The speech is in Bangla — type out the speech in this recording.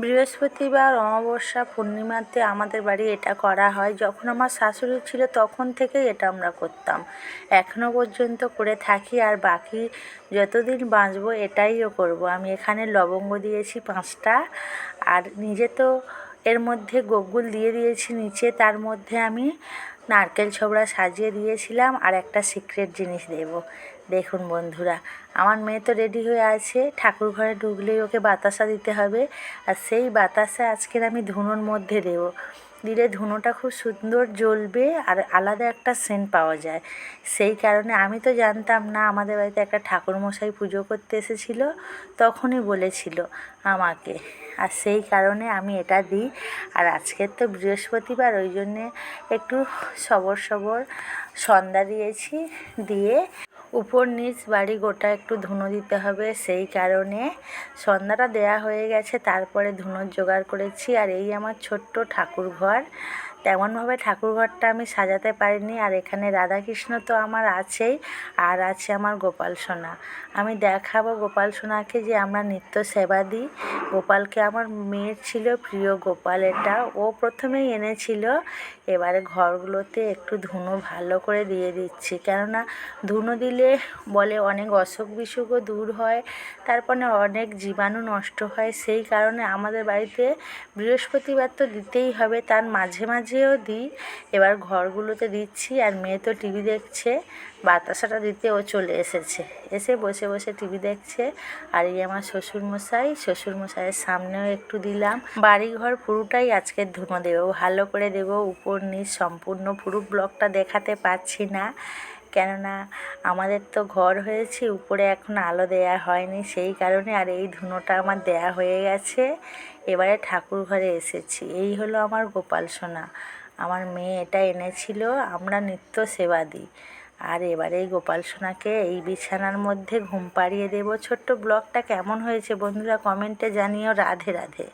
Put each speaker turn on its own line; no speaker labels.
বৃহস্পতিবার অমাবস্যা পূর্ণিমাতে আমাদের বাড়ি এটা করা হয়। যখন আমার শাশুড়ি ছিল তখন থেকেই এটা আমরা করতাম, এখনও পর্যন্ত করে থাকি। আর বাকি যতদিন বাঁচবো এটাইও করব। আমি এখানে লবঙ্গ দিয়েছি 5টা, আর নিজে তো এর মধ্যে গোগুল দিয়ে দিয়েছি নিচে। তার মধ্যে আমি নারকেল ছোবড়া সাজিয়ে দিয়েছিলাম, আর একটা সিক্রেট জিনিস দেব। দেখুন বন্ধুরা, আমার মেয়ে তো রেডি হয়ে আছে, ঠাকুর ঘরে ঢুকলেই ওকে বাতাসা দিতে হবে। আর সেই বাতাসা আজকের আমি ধুনোর মধ্যে দেব। দিলে ধুনোটা খুব সুন্দর জ্বলবে আর আলাদা একটা সেন্ট পাওয়া যায়। সেই কারণে আমি তো জানতাম না, আমাদের বাড়িতে একটা ঠাকুরমশাই পুজো করতে এসেছিলো, তখনই বলেছিল আমাকে। আর সেই কারণে আমি এটা দিই। আর আজকের তো বৃহস্পতিবার, ওই জন্যে একটু সবর সন্ধ্যা দিয়েছি। দিয়ে উপর নিচ বাড়ি গোটা একটু ধুনো দিতে হবে, সেই কারণে সন্ধ্যাটা দেয়া হয়ে গেছে। তারপরে ধুনোর জোগাড় করেছি। আর এই আমার ছোট্ট ঠাকুর ঘর। তেমনভাবে ঠাকুর ঘরটা আমি সাজাতে পারিনি। আর এখানে রাধাকৃষ্ণ তো আমার আছেই, আর আছে আমার গোপাল সোনা। আমি দেখাবো গোপাল সোনাকে যে আমরা নিত্য সেবা দিই। গোপালকে আমার মেয়ের ছিল প্রিয় গোপাল এটা, ও প্রথমেই এনেছিল। এবারে ঘরগুলোতে একটু ধুনো ভালো করে দিয়ে দিচ্ছি, কেননা ধুনো দিলে বলে অনেক অসুখ বিসুখও দূর হয়, তারপরে অনেক জীবাণু নষ্ট হয়। সেই কারণে আমাদের বাড়িতে বৃহস্পতিবার তো দিতেই হবে, তার মাঝে মাঝেও দিই। এবার ঘরগুলোতে দিচ্ছি। আর মেয়ে তো টিভি দেখছে, বাতাসাটা দিতে ও চলে এসেছে, এসে বসে বসে টিভি দেখছে। আর এই আমার শ্বশুরমশাইয়ের সামনেও একটু দিলাম। বাড়িঘর পুরোটাই আজকে ধুনো দেবো, ভালো করে দেবো, উপর নিচ সম্পূর্ণ। পুরো ব্লগটা দেখাতে পারছি না, কেননা আমাদের তো ঘর হয়েছে, উপরে এখন আলো দেয়া হয়নি, সেই কারণে। আর এই ধুনোটা আমার দেয়া হয়ে গেছে। এবারে ঠাকুর ঘরে এসেছি। এই হলো আমার গোপাল সোনা, আমার মেয়ে এটা এনেছিল, আমরা নিত্য সেবা দিই। আর এবারে এই গোপাল সোনাকে এই বিছানার মধ্যে ঘুম পাড়িয়ে দেবো। ছোট্ট ব্লগটা কেমন হয়েছে বন্ধুরা কমেন্টে জানিও। রাধে রাধে।